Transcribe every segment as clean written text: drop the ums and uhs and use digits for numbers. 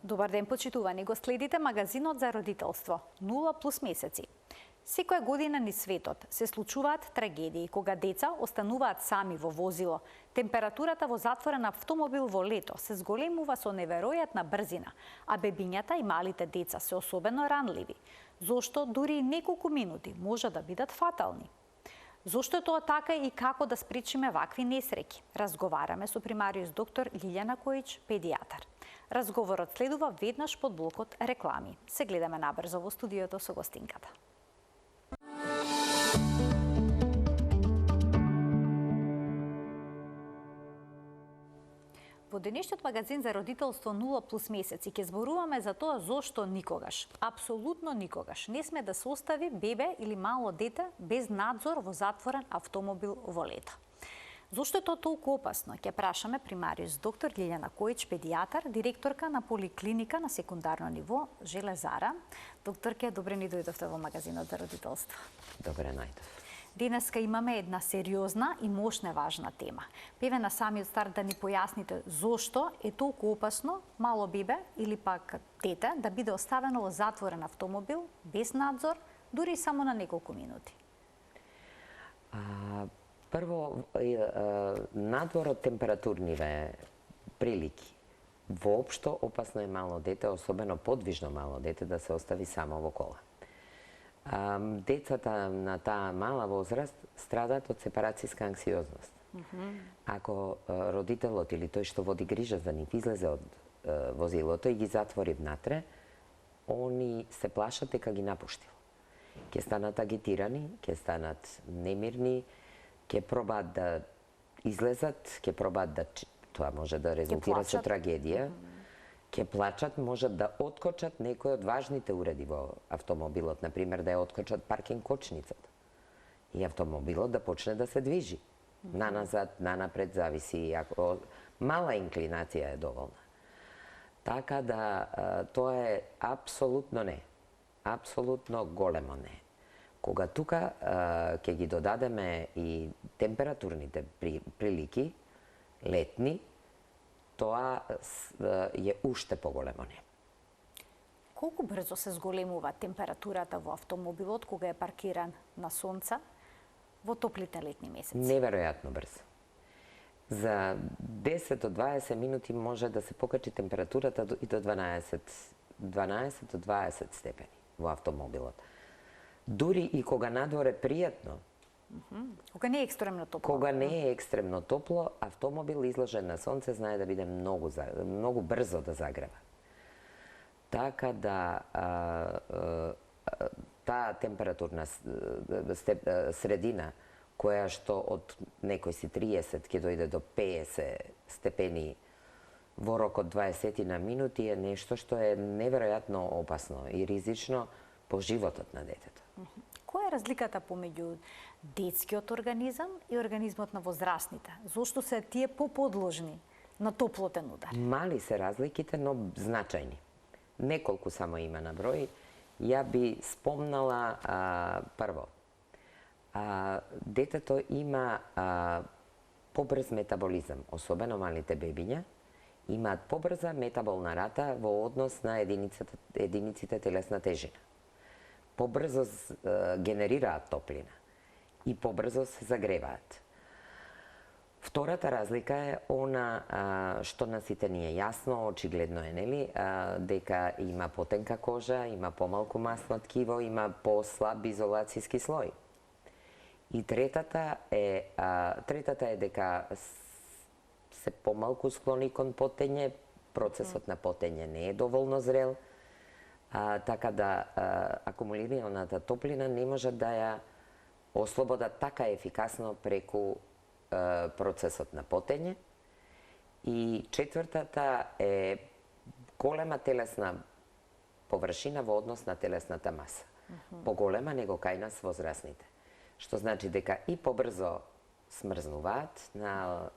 Добар ден, почитувани. Го следите магазинот за родителство 0+ месеци. Секоја година низ светот се случуваат трагедии кога деца остануваат сами во возило. Температурата во затворен автомобил во лето се зголемува со неверојатна брзина, а бебињата и малите деца се особено ранливи, зошто дури и неколку минути може да бидат фатални. Зошто е тоа така и како да спречиме вакви несреќи? Разговараме со примариус доктор Лилјана Којич, педијатар. Разговорот следува веднаш под блокот реклами. Се гледаме набрзо во студиото со гостинката. Во денешниот магазин за родителство 0+ месеци ќе зборуваме за тоа зошто никогаш, апсолутно никогаш, не сме да се остави бебе или мало дете без надзор во затворен автомобил во лето. Зошто е тоа толку опасно? Ќе прашаме примариус доктор Лилјана Којич, педијатар, директорка на поликлиника на секундарно ниво Железара. Докторке, добре ни дојдовте во магазинот за родителство. Добре најдов. Денеска имаме една сериозна и мощна важна тема. Певе на самиот старт да ни појасните зошто е толку опасно мало бебе или пак дете да биде оставено во затворен автомобил без надзор, дури само на неколку минути. Прво, надвор од температурниве прилики. Воопшто опасно е мало дете, особено подвижно мало дете, да се остави само во кола. Децата на таа мала возраст страдаат од сепарацијска анксиозност. Ако родителот или тој што води грижа за нив излезе од возилото и ги затвори внатре, они се плашат дека ги напуштил. Ќе станат агитирани, ќе станат немирни, ќе пробаат да излезат, ќе пробаат да... Тоа може да резултира со трагедија. Ќе плачат, можат да откочат некои од важните уреди во автомобилот, например да ја откочат паркинг кочницата. И автомобилот да почне да се движи. Наназад, нанапред, зависи, ако мала инклинација е доволна. Така да тоа е апсолутно не. Апсолутно големо не. Кога тука ќе ги додадеме и температурните прилики, летни, тоа е уште поголемо не. Колку брзо се зголемува температурата во автомобилот кога е паркиран на сонце во топлите летни месеци? Неверојатно брзо. За 10 до 20 минути може да се покачи температурата и до 12 до 20 степени во автомобилот. Дури и кога надвор е пријатно, кога не е екстремно топло. Кога не е екстремно топло, автомобил изложен на сонце знае да биде многу брзо да загрева. Така да таа температурна средина, која што од некој си 30 ќе дојде до 50 степени во рок од 20 на минути е нешто што е неверојатно опасно и ризично по животот на детето. Која е разликата помеѓу детскиот организам и организмот на возрастните? Зошто се тие поподложни на топлотен удар? Мали се разликите, но значајни. Неколку само има на број. Ја би спомнала прво. Детето има побрз метаболизам, особено малите бебиња, имаат побрза метаболна рата во однос на единиците телесна тежина. Побрзо генерираат топлина и побрзо се загреваат. Втората разлика е она што на сите ни е јасно, очигледно е, нели, дека има потенка кожа, има помалку масно ткиво, има послаб изолацијски слој. И третата е дека се помалку склони кон потење, процесот на потење не е доволно зрел, така да акумулираната топлина не може да ја ослобода така ефикасно преку процесот на потење. И четвртата е голема телесна површина во однос на телесната маса. Поголема него кај нас возрастните. Што значи дека и побрзо смрзнуваат на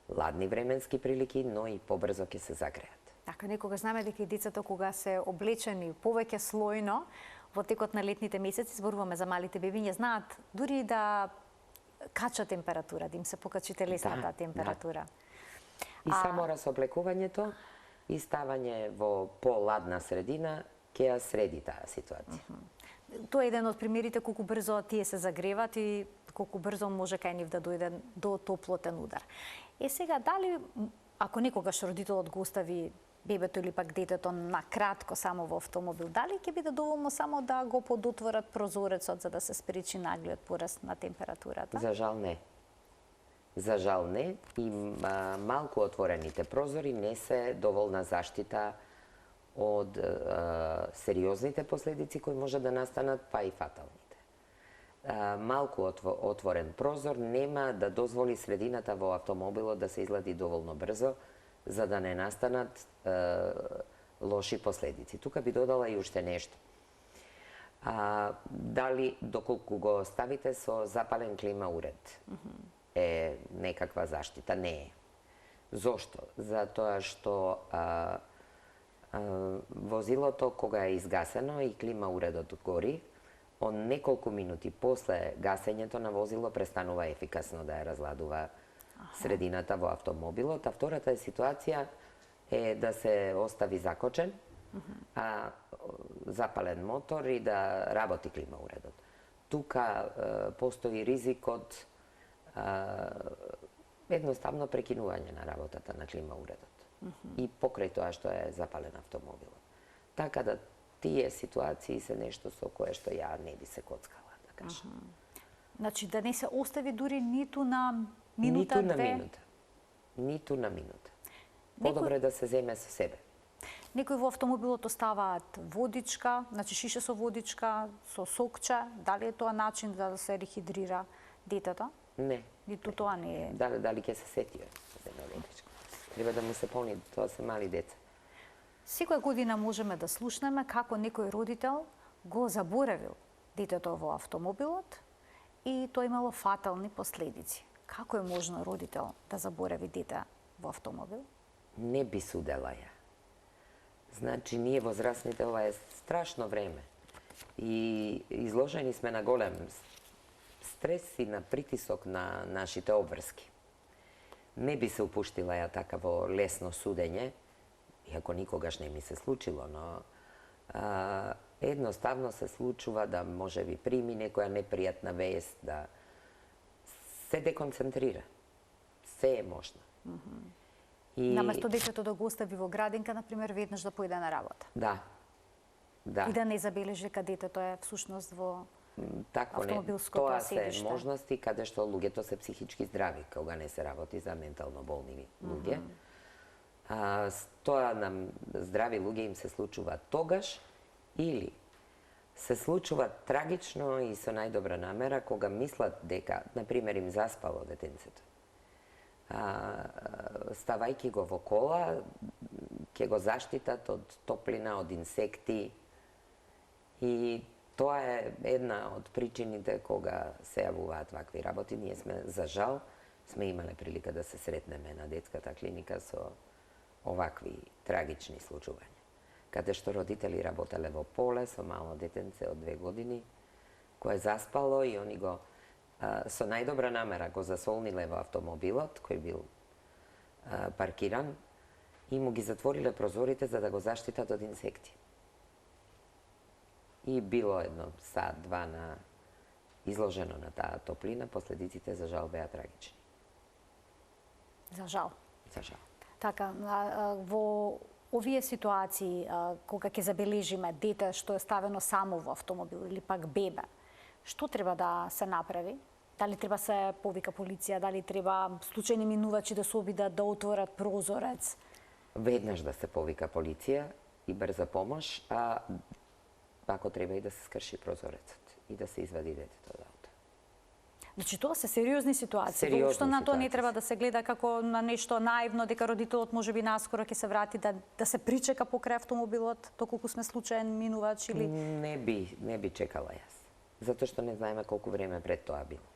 ладни временски прилики, но и побрзо ќе се загреат. Така, некогаш знаме дека и децата кога се облечени повеќе слојно во текот на летните месеци, зборуваме за малите бебиња, знаат дури да кача температура, да им се покачи телесната температура. И само разоблекувањето и ставање во поладна средина ќе ја среди таа ситуација. Тоа е еден од примерите колку брзо тие се загреват и колку брзо може кај нив да дојде до топлотен удар. Сега, дали, ако некогаш родителот го остави бебето или пак детето на кратко само во автомобил, дали ќе биде доволно само да го подотворат прозорецот за да се спречи наглиот пораст на температурата? За жал не. За жал не, и малку отворените прозори не се доволна заштита од сериозните последици кои може да настанат, па и фаталните. Малку отворен прозор нема да дозволи средината во автомобилот да се излади доволно брзо, за да не настанат лоши последици. Тука би додала и уште нешто. Дали, доколку го ставите со запален клима уред, е некаква заштита? Не е. Зошто? Затоа што возилото кога е изгасено и клима уредот гори, он неколку минути после гасењето на возило престанува ефикасно да ја разладува средината во автомобилот, а втората ситуација е да се остави закочен, запален мотор и да работи клима уредот. Тука постои ризикот едноставно прекинување на работата на клима уредот. И покрај тоа што е запален автомобилот. Така да тие ситуации се нешто со кое што ја не би се коцкала, да кажам. Значи да не се остави дури ниту на минута, две? Ниту на минута. Подобре да се земе со себе. Некои во автомобилот оставаат водичка, значи шише со водичка, со сокче. Дали е тоа начин да се рехидрира детето? Не. Ниту тоа не е. Дали ќе се сетиме да земе водичка. Треба да му се помни, тоа се мали деца. Секоја година можеме да слушнеме како некој родител го заборавил детето во автомобилот и тоа имало фатални последици. Како е можно родител да заборави дете во автомобил? Не би судела ја. Значи, ние возрастните, ова е страшно време. И изложени сме на голем стрес и на притисок на нашите обврски. Не би се упуштила ја така во лесно судење, иако никогаш не ми се случило, но едноставно се случува да може би прими некоја непријатна вест, да се деконцентрира. Се е можно. И... Наместо детето да го остави во градинка, например, веднаш да појде на работа. Да. И да не забележи дека детето е всушност во автомобилското тоа седиште. се можности каде што луѓето се психички здрави, кога не се работи за ментално болни луѓе. Тоа на здрави луѓе им се случува тогаш или се случува трагично и со најдобра намера кога мислат дека, например, им заспало детенцето. Ставајќи го во кола, ќе го заштитат од топлина, од инсекти. И тоа е една од причините кога се јавуваат вакви работи. Ние сме, за жал, сме имале прилика да се сретнеме на детската клиника со овакви трагични случувања. Каде што родители работеле во поле со мало детенце од 2 години, кое заспало и они го со најдобра намера го засолниле во автомобилот кој бил паркиран и му ги затвориле прозорите за да го заштитат од инсекти. И било едно сат-два на изложено на таа топлина, последиците за жал беа трагични. За жал. За жал. Така, во овие ситуации, кога ќе забележиме дете што е ставено само во автомобил или пак бебе, што треба да се направи? Дали треба се повика полиција, дали треба случајни минувачи да се обидат да отворат прозорец? Веднаш да се повика полиција и брза помош, а ако треба и да се скрши прозорецот и да се извади детето од ауто. Значи тоа се сериозни ситуации. Воопшто на тоа не треба да се гледа како на нешто наивно, дека родителот можеби наскоро ќе се врати да се причека покрај автомобилот, доколку сме случаен минувач или... Не би чекала јас. Затоа што не знаеме колку време пред тоа било.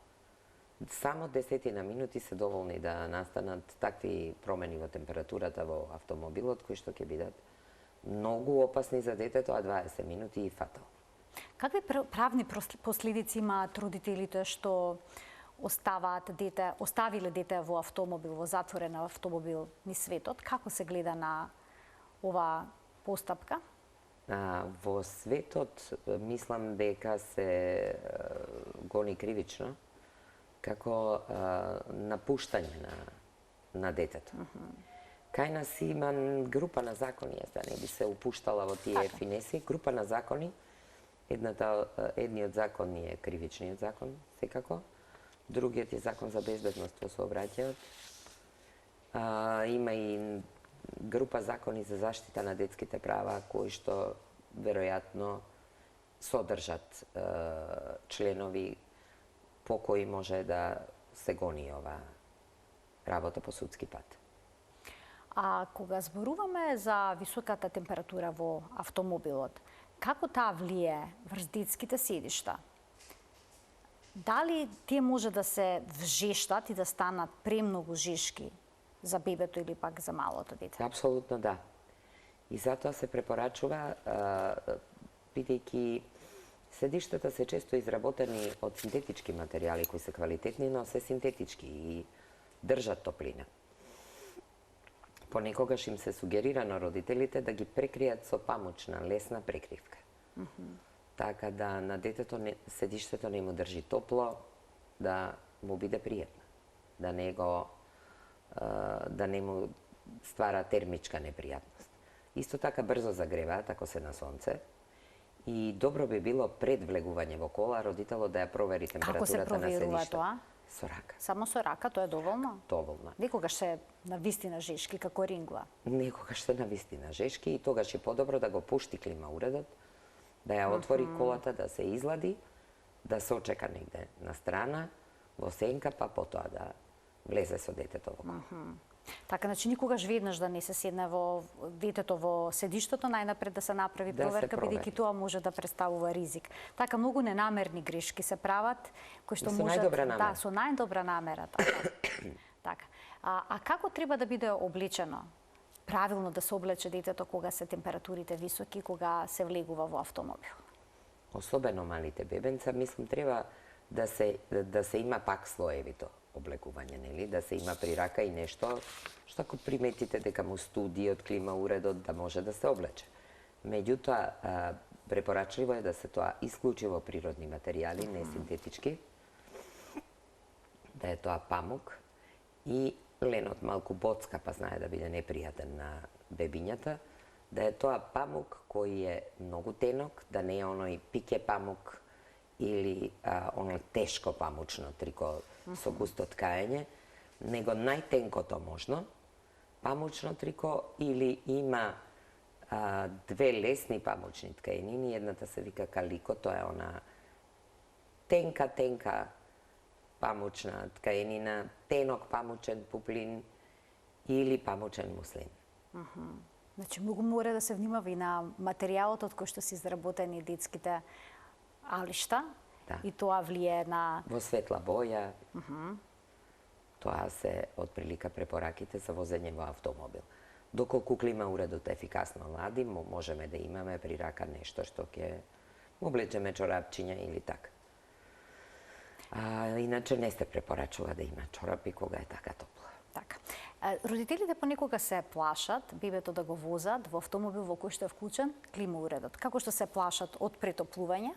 Само 10 минути се доволни да настанат такви промени во температурата во автомобилот, кои што ќе бидат многу опасни за детето, а 20 минути и фатални. Какви правни последици имаат родителите што оставиле дете во автомобил, во затворен автомобил низ светот? Како се гледа на оваа постапка? Во светот мислам дека се гони кривично како напуштање на детето. Кај нас има група на закони, јас да не би се упуштала во тие финеси, група на закони. Едниот закон е кривичниот закон, секако. Другиот е закон за безбедност во сообраќајот. Има и група закони за заштита на детските права, кои што веројатно содржат членови по кои може да се гони ова работа по судски пат. А кога зборуваме за високата температура во автомобилот, како таа влие врз детските седишта? Дали тие може да се вжештат и да станат премногу жешки за бебето или пак за малото дете? Апсолутно да. И затоа се препорачува, бидејќи седиштата се често изработени од синтетички материјали кои се квалитетни, но се синтетички и држат топлина. Понекогаш им се сугерира на родителите да ги прекријат со памучна, лесна прекривка. Така да на детето седиштето не му држи топло, да му биде пријатно, да не му ствара термичка непријатност. Исто така брзо загреваат ако се на сонце. И добро би било пред влегување во кола родителот да ја провери температурата на седиште. Како се проверува тоа? Со рака. Само со рака, тоа е доволно? Доволно. Некогаш се навистина жешки, како рингла. Некогаш се навистина жешки и тогаш е подобро да го пушти клима уредот, да ја отвори колата, да се излади, да се очека негде на страна, во сенка, па потоа да влезе со детето во кола. Така, значи никогаш веднаш да не се седне во детето во седиштето, најнапред да се направи проверка, бидејќи тоа може да представува ризик. Така, многу ненамерни грешки се прават, кои што може со најдобра намера, така. А како треба да биде облечено? Правилно да се облече детето кога се температурите високи, кога се влегува во автомобил? Особено малите бебенца, мислам, треба да се има пак слоевито облекување, нели? Да се има при рака и нешто што ако приметите дека му студи од клима уредот, да може да се облече. Меѓутоа, препорачливо е да се тоа исклучиво природни материјали, не синтетички, да е тоа памук и ленот малку боцка, па знае да биде непријатен на бебињата, да е тоа памук кој е многу тенок, да не е оној пике памук или оно тешко памучно трико со густо ткаење, него најтенкото можно, памучно трико или има две лесни памучни ткаенини, едната се вика калико, тоа е она тенка памучна ткаенина, тенок памучен пуплин или памучен муслин. Значи, многу мора да се внимава и на материјалот од кој што се изработени детските алишта, и тоа влие на... Во светла боја, тоа се отприлика препораките за возење во автомобил. Доколку клима уредот ефикасно лади, можеме да имаме при рака нешто што ќе облечеме чорапчиња или така. Иначе не се препорачува да има чорапи кога е така топло. Така. Родителите понекога се плашат бебето да го возат во автомобил во кој што е вклучен клима уредот. Како што се плашат од претоплување,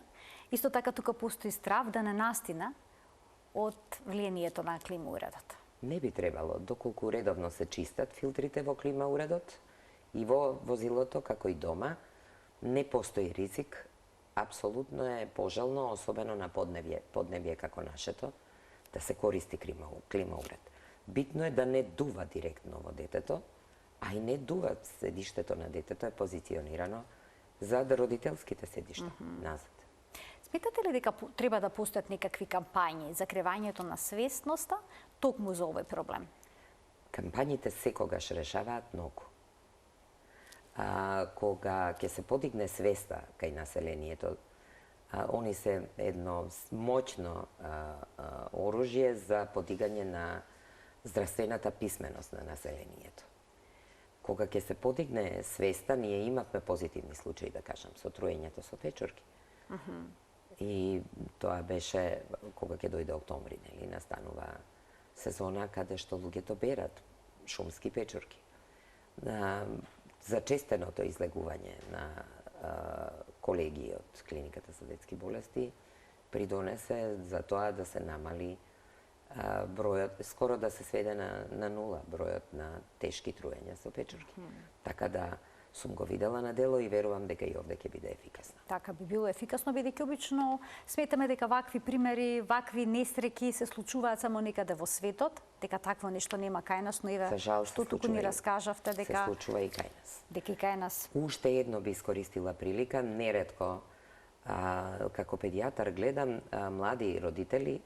исто така тука постои страв да не настина од влијанието на клима уредот. Не би требало, доколку редовно се чистат филтрите во клима уредот и во возилото, како и дома, не постои ризик. Апсолутно е пожелно, особено на поднебје како нашето, да се користи клима уред. Битно е да не дува директно во детето, а и не дува седиштето на детето е позиционирано зад родителските седишта, назад. Сметате ли дека треба да постојат некакви кампањи за кревањето на свесноста токму за овој проблем? Кампањите секогаш решаваат многу. Кога ќе се подигне свеста кај населението, они се едно моќно оружје за подигање на здравствената писменост на населението. Кога ќе се подигне свеста, ние имавме позитивни случаи, да кажам, со труењето со печурки. И тоа беше кога ќе дојде октомври, нели, настанува сезона каде што луѓето берат шумски печурки. зачестеното излегување на колеги од клиниката за детски болести придонесе за тоа да се намали бројот, скоро да се сведе на нула бројот на тешки труења со печурки. Така да сум го видела на дело и верувам дека и овде ќе биде ефикасно. Така би било ефикасно, бидејќи обично сметаме дека вакви примери, вакви несреќи се случуваат само некаде во светот, дека такво нешто нема кај нас, но еве што туку ни раскажавте дека се случува и кај нас. Дека и кај нас. Уште едно би искористила прилика, неретко како педијатар гледам млади родители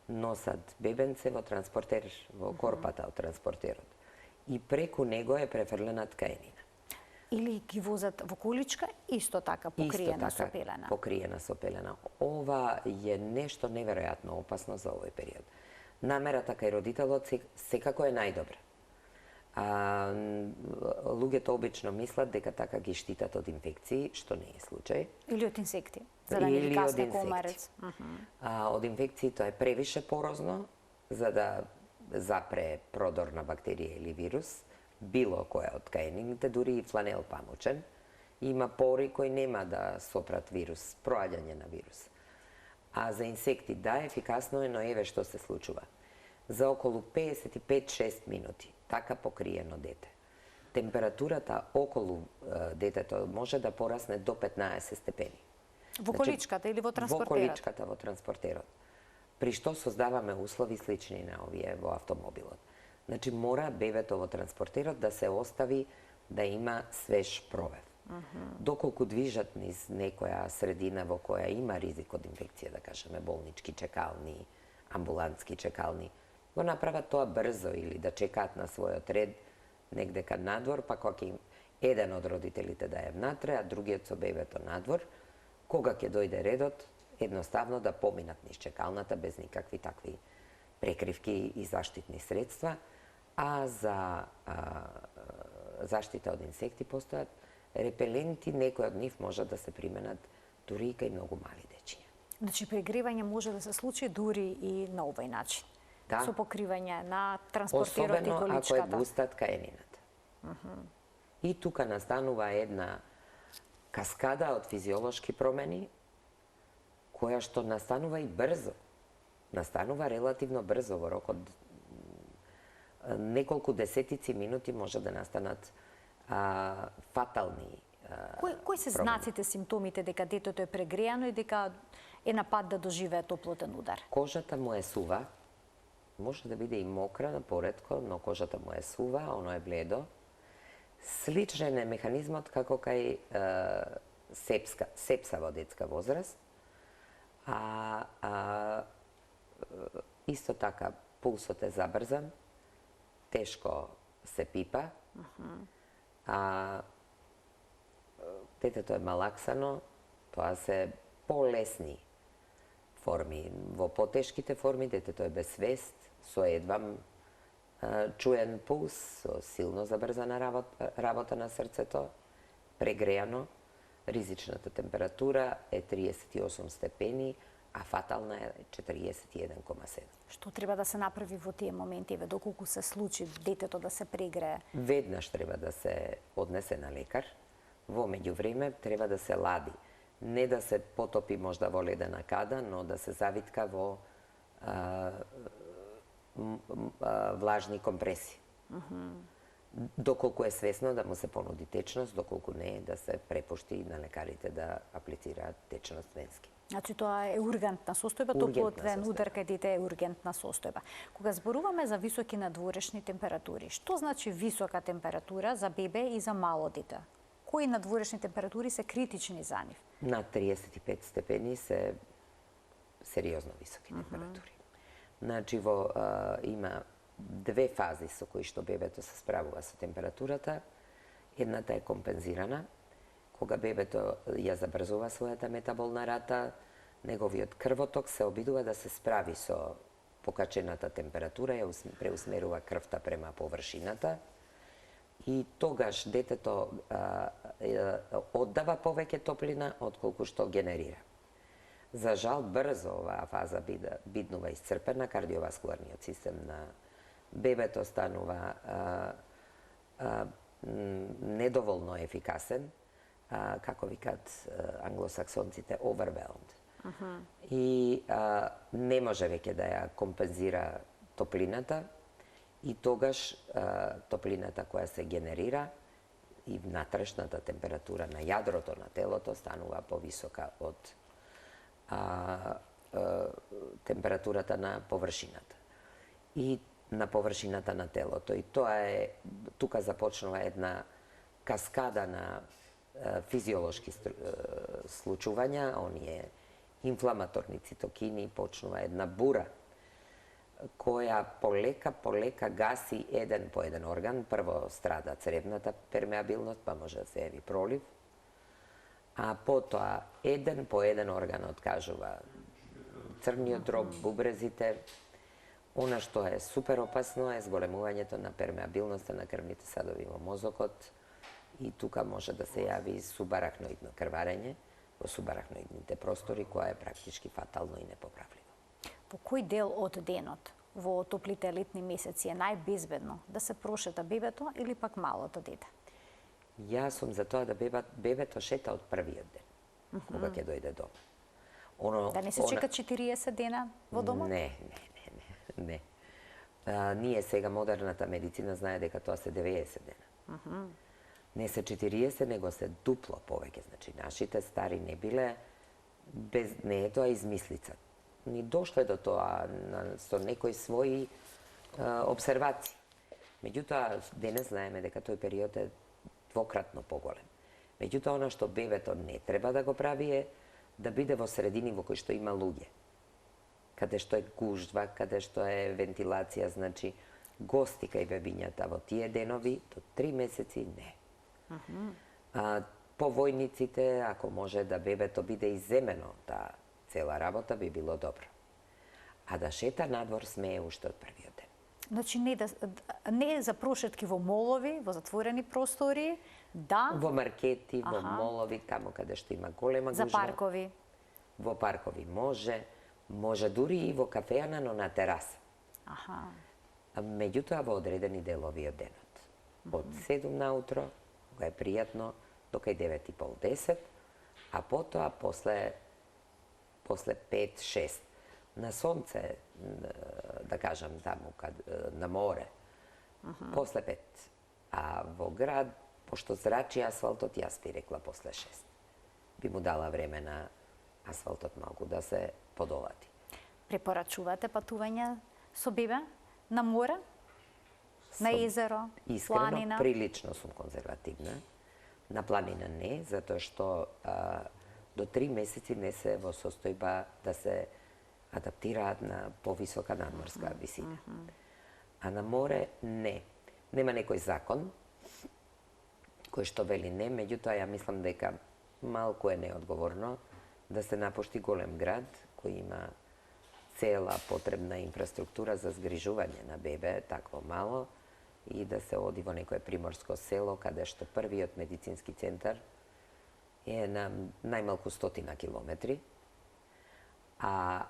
носат бебенце во транспортер, во корпата од транспортерот. И преку него е префрлена ткаенина. Или ги возат во количка, исто така покриена со пелена. Покриена со пелена. Ова е нешто неверојатно опасно за овој период. Намерата кај родителот секако е најдобра. Луѓето обично мислат дека така ги штитат од инфекции, што не е случај. Или од инсекти, за да не ви касне комарец. Од инфекции тоа е превише порозно за да запре продор на бактерија или вирус, било која од ткаенините, дури и фланел памучен, има пори кои нема да сопрат вирус, проаѓање на вирус. А за инсекти да, ефикасно е, но еве што се случува. За околу 55-6 минути, така покриено дете, температурата околу детето може да порасне до 15 степени. Во количката или во транспортерот? Во количката, во транспортерот. При што создаваме услови слични на овие во автомобилот. Значи, мора бебето во транспортерот да се остави да има свеж провев. Доколку движат низ некоја средина во која има ризик од инфекција, да кажеме болнички чекални, амбулантски чекални, го направат тоа брзо или да чекаат на својот ред негдека надвор, па кога ќе еден од родителите да е внатре, а другиот со бебето надвор, кога ќе дојде редот, едноставно да поминат низ чекалната без никакви такви прекривки и заштитни средства, а за заштита од инсекти постојат репеленти, некои од нив можат да се применат дури и кај многу мали дечиња. Значи прегревање може да се случи дури и на овој начин. Да. Со покривање на транспортерот и количката. Особено ако е густа ткаенината. И тука настанува една каскада од физиолошки промени, која што настанува и брзо. Настанува релативно брзо, во рок од неколку десетици минути може да настанат фатални Кои се знаците, симптомите дека детето е прегреано и дека е на пат да доживее топлотен удар? Кожата му е сува, може да биде и мокра на поретко, но кожата му е сува, оно е бледо. Сличен е механизмот како кај сепса во детска возраст. Исто така, пулсот е забрзан, тешко се пипа, детето е малаксано, тоа се полесни форми. Во потешките форми детето е без свест, со едвам чуен пулс, со силно забрзана работа на срцето, прегреано, ризичната температура е 38 степени, а фатална е 41,7. Што треба да се направи во тие моменти, доколку се случи детето да се прегрее? Веднаш треба да се однесе на лекар, во меѓувреме треба да се лади. Не да се потопи можда во ледена када, но да се завитка во влажни компреси. Доколку е свесно да му се понуди течност, доколку не да се препушти на лекарите да аплицираат течност венски. Значи тоа е ургентна состојба, топлотен удар кај дете е ургентна состојба. Кога зборуваме за високи надворешни температури, што значи висока температура за бебе и за мало дете? Кои надворешни температури се критични за нив? Над 35 степени се сериозно високи температури. Значи има две фази со кои што бебето се справува со температурата. Едната е компензирана, кога бебето ја забрзува својата метаболна рата, неговиот крвоток се обидува да се справи со покачената температура, ја преусмерува крвта према површината и тогаш детето оддава повеќе топлина отколку што генерира. За жал, брзо оваа фаза биднува исцрпена, кардиоваскуларниот систем на бебето станува недоволно ефикасен, како викат англосаксонците, overwhelmed. И не може веќе да ја компензира топлината, и тогаш топлината која се генерира и внатрешната температура на јадрото на телото станува повисока од температурата на површината и на површината на телото. И тука започнува една каскада на физиолошки случувања, оние инфламаторни цитокини, почнува една бура која полека гаси еден по еден орган. Прво страда цревната пермеабилност, па може да се яви пролив, а потоа еден по еден орган откажува. Црниот дроб, бубрезите. Она што е супер опасно е зголемувањето на пермеабилноста на крвните садови во мозокот, и тука може да се јави субарахноидно крварење во субарахноидните простори, која е практички фатално и непоправливо. Во кој дел од денот во топлите летни месеци е најбезбедно да се прошета бебето или пак малото дете? Јас сум за тоа да бебето шета од првиот ден, кога ќе дојде дома. Да не се чека 40 дена во домот? Не. Ние сега модерната медицина знае дека тоа се 90 дена. Не се 40, него се дупло повеќе. Значи, нашите стари не биле, не е тоа измислица. Ни дошле до тоа со некои своји обсервации. Меѓутоа, денес знаеме дека тој период е двократно поголем. Меѓутоа, она што бебето не треба да го прави е да биде во средини во кои што има луѓе. Каде што е гужва, каде што е вентилација, значи гости кај бебињата во тие денови до 3 месеци не. По војниците, ако може да бебето биде изземено, таа цела работа би било добро. А да шета надвор смее уште од првиот ден. Значи не за прошетки во молови, во затворени простори, да. Во маркети, во молови, таму каде што има голема гужва. За паркови. Во паркови може дури и во кафејана, но на тераса. Меѓутоа во одредени делови од денот. Од 7 наутро, кога е пријатно, до кај 9:30, а потоа после 5-6 на сонце, да кажам таму на море, после 5. А во град, пошто зрачи асфалтот, јас би рекла после 6. Би му дала време на асфалтот малку да се подолати. Препорачувате патување со бебе на море, на езеро, планина? Искрено, прилично сум конзервативна. На планина не, затоа што до 3 месеци не се во состојба да се адаптираат на повисока надморска висина. А на море не. Нема некој закон кој што вели не, меѓутоа ја мислам дека малку е неодговорно да се напушти голем град кој има цела потребна инфраструктура за згрижување на бебе, такво мало, и да се оди во некое приморско село каде што првиот медицински центар е на најмалку 100 километри, а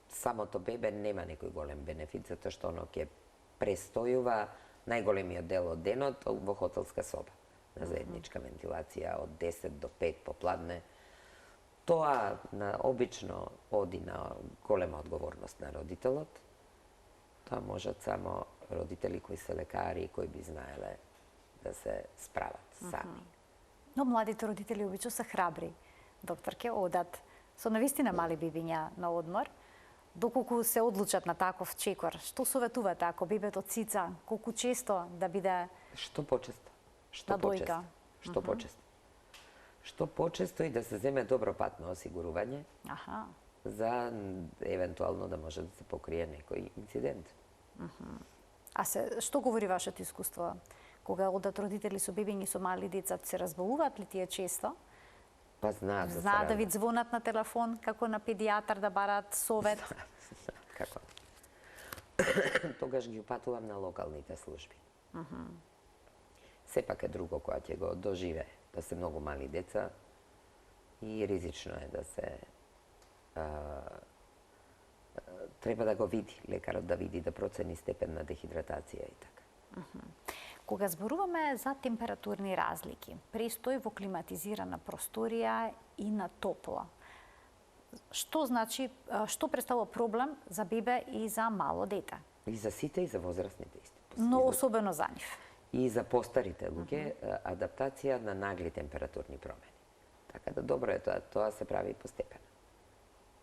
самото бебе нема некој голем бенефит, затоа што оно ќе престојува најголемиот дел од денот во хотелска соба, на заедничка вентилација од 10 до 5 попладне. Тоа обично оди на голема одговорност на родителот. Тоа можат само родители кои се лекари, кои би знаеле да се справат сами. Но младите родители обично се храбри, докторке, одат со навистина мали бебиња на одмор. Доколку се одлучат на таков чекор, што советувате ако бебето цица, колку често да биде Што почесто. на дојка? Што почесто. Што почесто и да се земе добро патно осигурување за евентуално да може да се покрие некој инцидент. А што говори вашето искуство? Кога одат родители со бебиња и со мали деца, се разболуваат ли тие често? Па знаат да се Знаат да ви звонат на телефон, како на педијатар да барат совет? Како? Тогаш ги упатувам на локалните служби. Сепак е друго која ќе го доживее, да се многу мали деца и ризично е да се треба да го види, лекарот да види, да процени степен на дехидратација и така. Кога зборуваме за температурни разлики, престој во климатизирана просторија и на топло, што значи, што представува проблем за бебе и за мало дете? И за сите и за возрастните исти. Но особено за нив. И за постарите луѓе, адаптација на нагли температурни промени. Така да добро е тоа се прави постепено.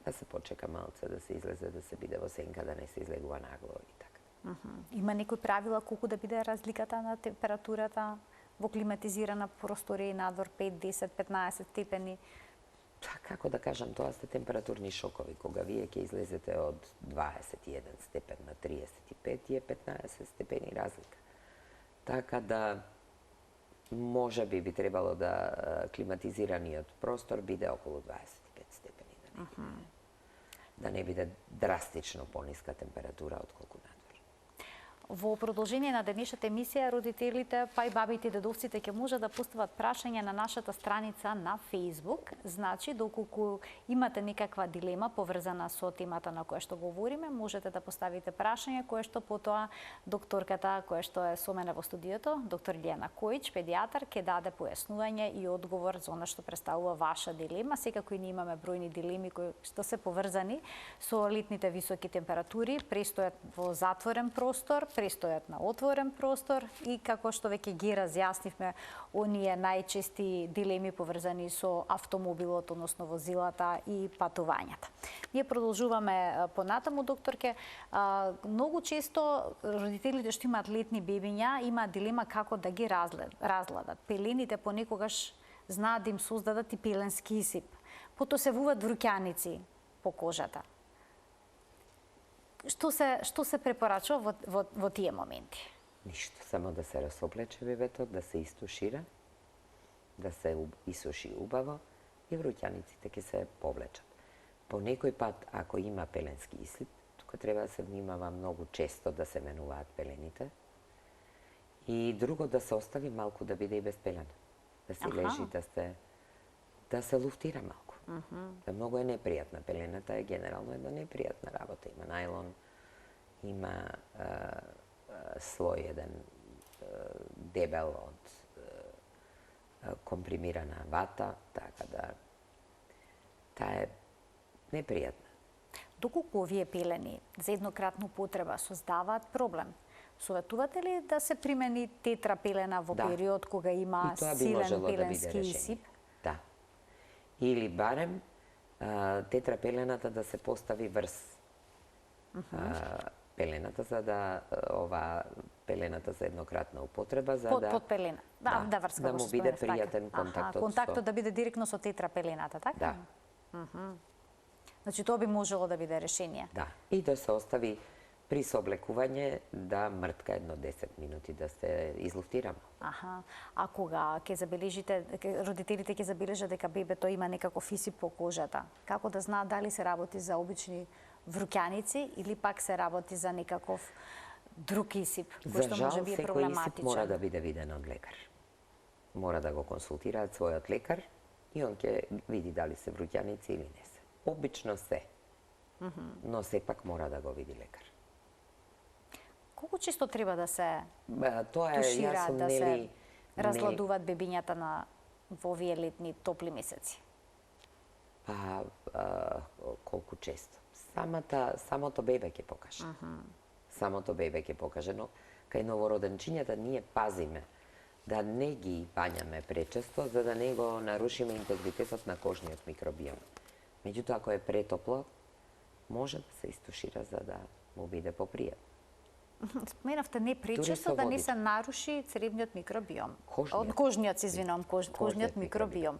Да се почека малце, да се излезе, да се биде во сенка, да не се излегува нагло и така. Има некои правила колку да биде разликата на температурата во климатизирана просторија и надвор 5, 10, 15 степени? Како да кажам, тоа се температурни шокови. Кога вие ќе излезете од 21 степен на 35 е 15 степени разлика. Така да може би требало да климатизираниот простор биде околу 25 степени, да не биде драстично пониска температура отколку надвор. Во продолжение на денешната емисија, родителите, па и бабите и дедовците ќе може да постават прашања на нашата страница на Facebook. Значи, доколку имате некаква дилема поврзана со темата на која што говориме, можете да поставите прашање кое што потоа докторката која што е со мене во студиото, доктор Илијана Којич, педијатар, ќе даде појаснување и одговор за она што представува ваша дилема. Секако и ние имаме бројни дилеми кои што се поврзани со летните високи температури, престојат во затворен простор, престојат на отворен простор и како што веќе ги разјаснивме оние најчести дилеми поврзани со автомобилот, односно возилата и патувањата. Ние продолжуваме понатаму, докторке. Многу често родителите што имаат летни бебиња имаат дилема како да ги разладат. Пелените понекогаш знаат да им создадат и пеленски исип. Потоа се вуват вруќаници по кожата. Што се препорачува во тие моменти? Ништо, само да се расоблече бебето, да се истушира, да се исуши убаво и вруќаниците ќе се повлечат. По некој пат, ако има пеленски исип, тука треба да се внимава многу често да се менуваат пелените. И друго, да се остави малку да биде и без пелена. Да се лежи, да се луфтира малку. Да многу е непријатна. Пелената е генерално една непријатна работа. Има најлон, има слој еден дебел од компримирана вата, така да таа е непријатна. Доколку овие пелени за еднократна употреба создаваат проблем, советувате ли да се примени тетрапелена во период кога има силен пеленски исип? Да. Или барем тетрапелената да се постави врз пелената, за да пелената за еднократна употреба, за под пелена. Да, врска, да му биде пријатен контактот. Контактот да биде директно со тетрапелената, така? Да. Значи тоа би можело да биде решение. Да. И да се остави при сооблекување да мртка едно 10 минути, да се излуфтира. А кога ќе забележите, родителите ќе забележат дека бебето има некаков исип по кожата, како да знаат дали се работи за обични вруќаници или пак се работи за некаков друг исип, кој што може би е проблематичен? За жал, секој исип мора да биде виден од лекар. Мора да го консултираат својот лекар и он ќе види дали се вруќаници или не се. Обично се, но сепак мора да го види лекар. Колку често треба да се тушираат, да се разладуваат бебињата во овие летни топли месеци? Колку често? Самото бебе ќе покаже. Самото бебе ќе покаже, но кај новороденчињата ние пазиме да не ги бањаме пречесто, за да не го нарушиме интегритетот на кожниот микробиом. Меѓутоа, ако е претопло, може да се истушира за да му биде попријатно. Споменавте не пречесто да не се наруши цревниот микробиом. Кожниот микробиом.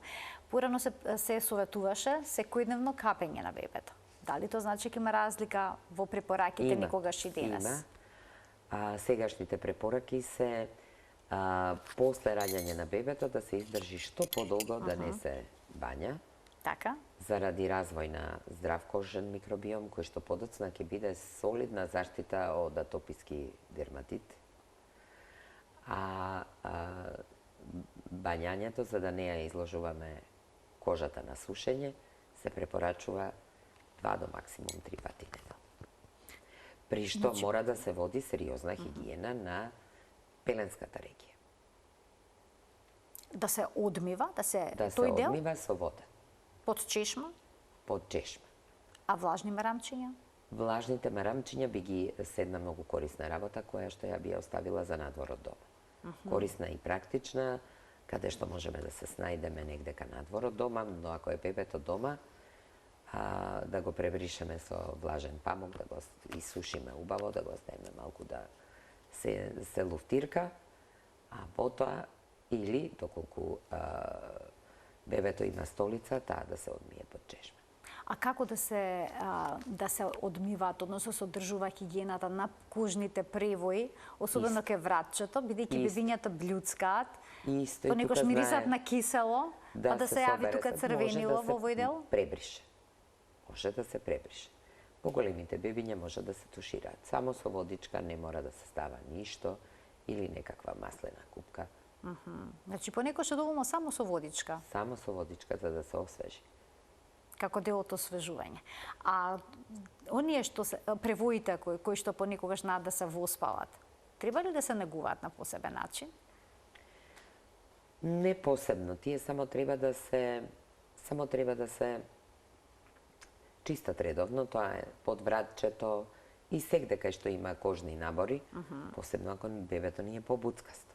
Порано се советуваше секојдневно капење на бебето. Дали тоа значи дека има разлика во препораките некогаш и денес? Има. Сегашните препораки се после раѓање на бебето да се издржи што подолго, да не се бања. Така. Заради развој на здрав кожен микробиом, кој што подоцна ќе биде солидна заштита од атописки дерматит. Бањањето, за да не ја изложуваме кожата на сушење, се препорачува 2 до максимум 3 пати неделно. При што мора да се води сериозна хигиена на Пеленската регија. Да се одмива, Да се тој дел одмива со вода, под чешма, под чешма. а влажни марамчиња? Влажните марамчиња би ги се една многу корисна работа која што ја би ја оставила за надвор од дома. Корисна и практична, каде што можеме да се снајдеме негде ка надвор од дома, но ако е бебето дома, да го пребришеме со влажен памук, да го исушиме убаво, да го оставиме малку да се луфтирка, а потоа или доколку бебето има столица, таа да се одмие под чешма. А како да се одмиваат, односно се одржува хигиената на кожните превои, особено ке вратчето, бидејќи бебињата блјуцкаат, понекогаш мирисат на кисело, па да се јави тука црвенило во овој дел? Пребрише. Може да се пребрише. Поголемите бебиња може да се тушираат. Само со водичка, не мора да се става ништо, или некаква маслена купка. Значи, понекогаш е доволно само со водичка. Само со водичка, за да се освежи. Како дел од освежување. А оние што се превоите кои што понекогаш над да се воспалат, треба ли да се негуваат на посебен начин? Не посебно, тие само треба да се чистат редовно, тоа е под вратчето и сегде кај што има кожни набори, посебно ако бебето ни е побуцкасто.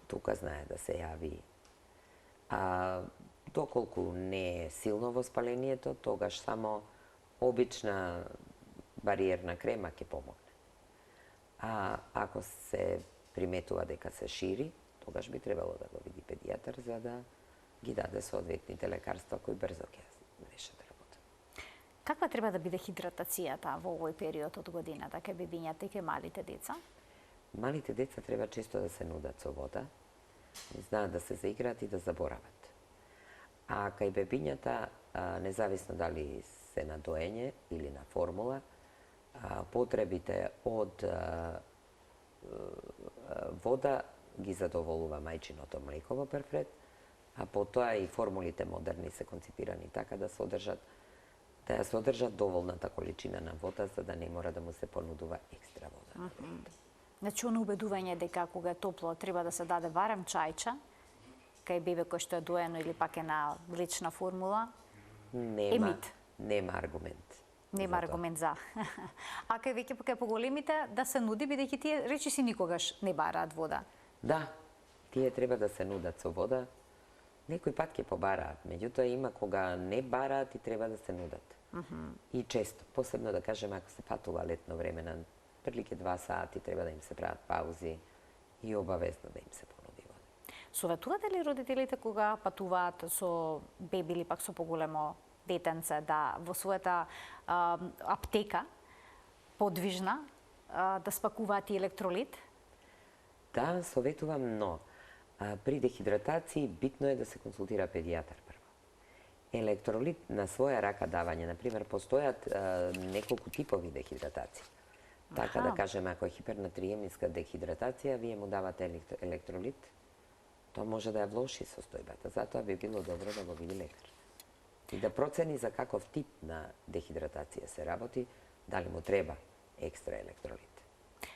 Тука знае да се јави. Доколку не е силно воспалението, тогаш само обична бариерна крема ќе помогне. А ако се приметува дека се шири, тогаш би требало да го види педијатар за да ги даде соодветните лекарства кои брзо ќе решат работа. Каква треба да биде хидратацијата во овој период од годината кај бебињата и кај малите деца? Малите деца треба често да се нудат со вода, знаат да се заиграат и да заборават. А кај бебињата, независно дали се на доење или на формула, потребите од вода ги задоволува мајчиното млеко во прв ред, а потоа и формулите модерни се конципирани така да ја содржат доволната количина на вода за да не мора да му се понудува екстра вода. Значи, оно убедување дека кога е топло треба да се даде барем чајча, кај бебе кој што е доено или пак е на млечна формула, Нема аргумент. Нема аргумент за. А кај веќе кај поголемите да се нуди, бидејќи тие речиси никогаш не бараат вода. Да, тие треба да се нудат со вода. Некој пат ќе побараат, меѓутоа има кога не бараат и треба да се нудат. И често, посебно да кажем ако се патува летно време на прилike 2 сати, треба да им се прават паузи и обавезно да им се понуди вода. Советувате ли родителите кога патуваат со беби или пак со поголемо детенце да во својата аптека подвижна да спакуваат и електролит? Да, советувам, но при дехидратација битно е да се консултира педијатар прво. Електролит на своја рака давање, например, постојат неколку типови дехидратација. Така да кажеме, ако е хипернатриемиска дехидратација, вие му давате електролит, тоа може да ја влоши состојбата. Затоа би било добро да го види лекар. И да процени за каков тип на дехидратација се работи, дали му треба екстра електролит.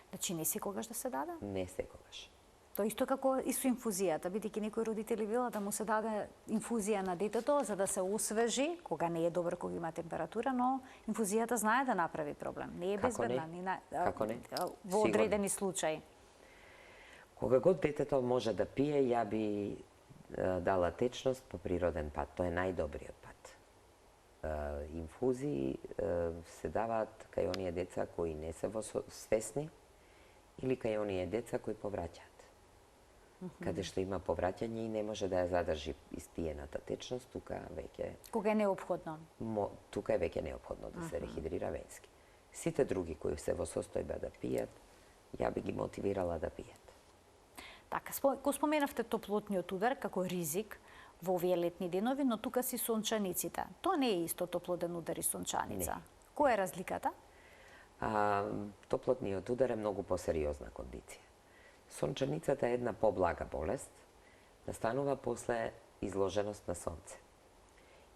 Значи не секогаш да се даде? Не секогаш. Тоа исто како и со инфузијата, бидејќи некои родители велат да му се даде инфузија на детето за да се освежи, кога не е добро, кога има температура, но инфузијата знае да направи проблем. Не е безбедна. Како не? Во одредени случаи. Кога год детето може да пие, ја би дала течност по природен пат. Тоа е најдобриот пат. Инфузии се даваат кај оние деца кои не се свесни или кај оние деца кои повраќаат. Каде што има повраќање и не може да ја задржи испиената течност, тука веќе... Кога е неопходно? Тука е веќе неопходно да се рехидрира венски. Сите други кои се во состојба да пијат, ја би ги мотивирала да пијат. Така, го споменавте топлотниот удар како ризик во овие летни денови, но тука си сончаниците. Тоа не е исто топлоден удар и сончаница. Која е разликата? Топлотниот удар е многу посериозна кондиција. Сончаницата е една поблага болест, настанува после изложеност на сонце.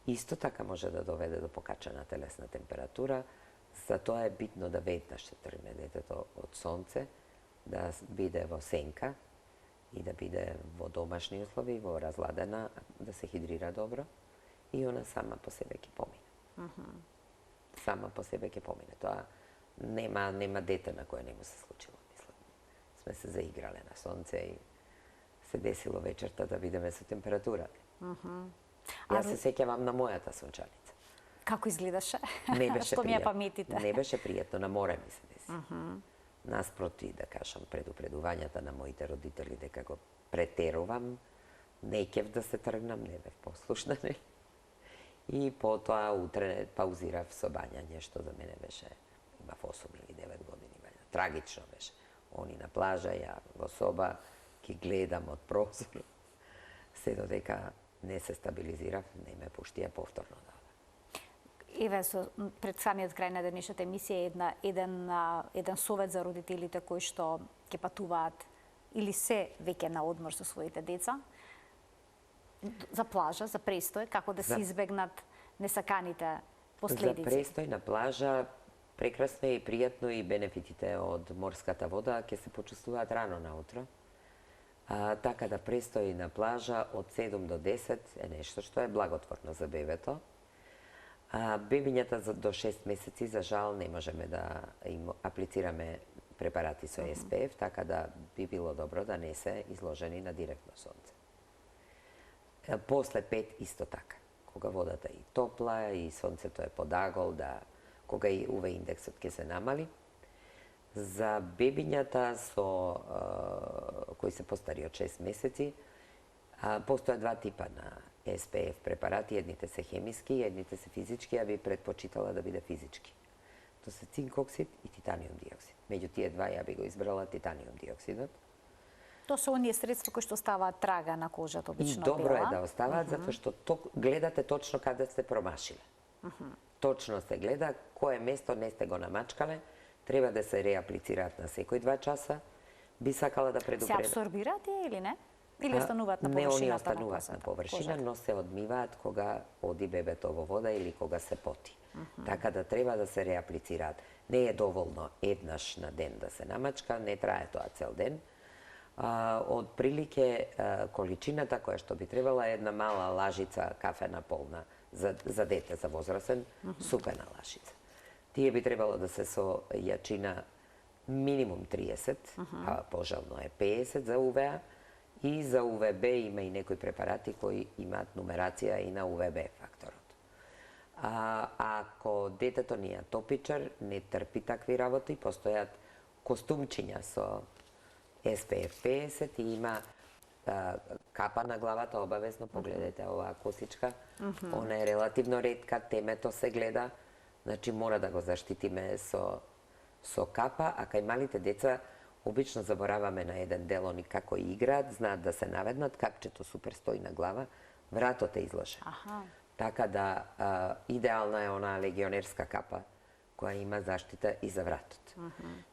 Исто така може да доведе до покачена телесна температура, затоа е битно да веднаш се тргне детето од сонце, да биде во сенка и да биде во домашни услови, во разладена, да се хидрира добро и она сама по себе ќе помине. Сама по себе ќе помине. Тоа нема дете на кое не му се случило, мислам. Сме се заиграле на сонце и се десило вечерта да видиме со температурата. Јас се сеќавам на мојата сончаница. Како изгледаше? Не беше Што ми ја пријатно. паметите? Не беше пријатно, на море ми се деси. Наспроти, да кажам, предупредувањата на моите родители дека го претерувам, не ќев да се тргнам, не бев послушна, не. И потоа утре паузирав со бањање, што за мене беше, имав 8 или 9 години бања. Трагично беше. Они на плажа, ја во соба, ќе гледам од прозор, се додека не се стабилизирав, не ме пуштија повторно да. Еве, пред самиот крај на денешната емисија еден совет за родителите кои што ќе патуваат или се веќе на одмор со своите деца, за плажа, за престој, како да се избегнат несаканите последици. За престој на плажа, прекрасно и пријатно и бенефитите од морската вода ќе се почувствуваат рано наутро. Така да престој на плажа од 7 до 10 е нешто што е благотворно за бебето. Бебињата до 6 месеци, за жал, не можеме да им аплицираме препарати со SPF, така да би било добро да не се изложени на директно сонце. После 5 исто така, кога водата е топла и сонцето е подагол, кога и UV индексот ќе се намали. За бебињата кои се постари од 6 месеци, постојат два типа на SPF препарати, едните се хемиски, едните се физички, а би предпочитала да биде физички. Тоа се цинк оксид и титаниум диоксид. Меѓу тие два ја би го избрала титаниум диоксидот. Тоа се оние средства кои што ставаат трага на кожата, обично бела. И добро е да оставаат, затоа што гледате точно каде сте промашиле. Точно се гледа кое место не сте го намачкале, треба да се реаплицираат на секој 2 часа. Би сакала да предупредам. Се абсорбираат или не? Или остануваат на површината? Не, они остануваат на површина, но се одмиваат кога оди бебето во вода или кога се поти. Така да треба да се реаплицираат. Не е доволно еднаш на ден да се намачка, не трае тоа цел ден. Од прилике количината која што би требала е една мала лажица кафена полна за дете, за возрастен, супена лажица. Тие би требало да се со јачина минимум 30, а пожелно е 50 за УВА, и за УВБ има и некои препарати кои имаат нумерација и на УВБ факторот. Ако детето не е топичар, не трпи такви работи, постојат костумчиња со SPF 50 и има капа на главата, обавезно погледате оваа косичка. Она е релативно ретка, темето се гледа, значи мора да го заштитиме со капа, а кај малите деца обично забораваме на еден дел, они како играат, знаат да се наведнат, капчето супер стои на глава, вратот е изложен. Така да идеална е онаа легионерска капа, која има заштита и за вратот.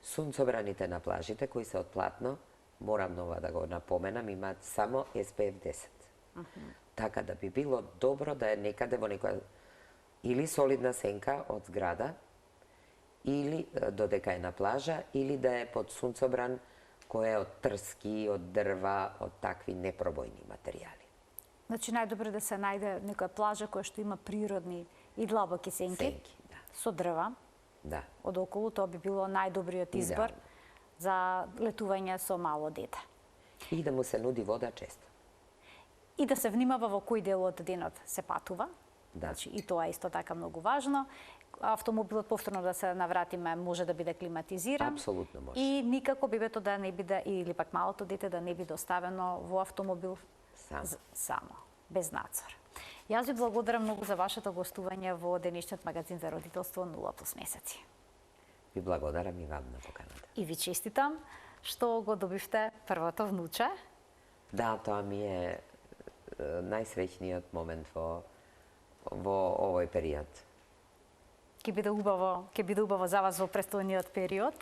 Сунцобраните на плажите, кои се од платно, морам нова да го напоменам, имаат само SPF 10. Така да би било добро да е некаде во некоја или солидна сенка од зграда, или додека е на плажа, или да е под сунцобран кој е од трски, од дрва, од такви непробојни материјали. Значи најдобро да се најде некоја плажа која што има природни и длабоки сенки, со дрва. Да. Од околу, тоа би било најдобриот избор за летување со мало дете. И да му се нуди вода често. И да се внимава во кој дел од денот се патува. Значи, и тоа е исто така многу важно. Автомобилот повторно да се навратиме може да биде климатизиран. Апсолутно може. И никако бебето да не биде, или пак малото дете да не биде оставено во автомобил само, без надзор. Јас ви благодарам многу за вашето гостување во денешниот магазин за родителство 0+ месеци. Ви благодарам и вам на поканата. И ви честитам што го добивте првото внуче. Да, тоа ми е најсреќниот момент во овој период. Ќе биде убаво за вас во престојниот период.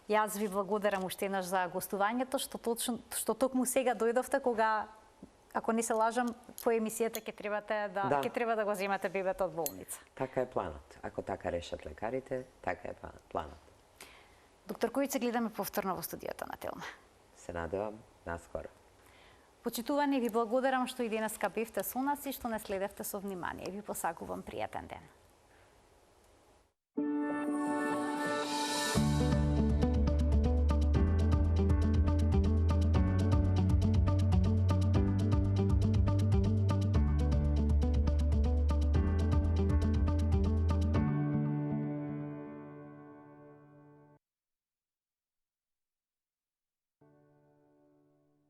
Јас ви благодарам уште еднаш за гостувањето, што токму сега дојдовте кога, ако не се лажам, по емисијата ќе треба да го земате бебето од болница. Така е планот. Ако така решат лекарите, така е планот. Доктор Којуч, се гледаме повторно во студиото на Телма. Се надевам наскоро. Почитувани, ви благодарам што и денеска бевте со нас и што не следевте со внимание. Ви посакувам пријатен ден.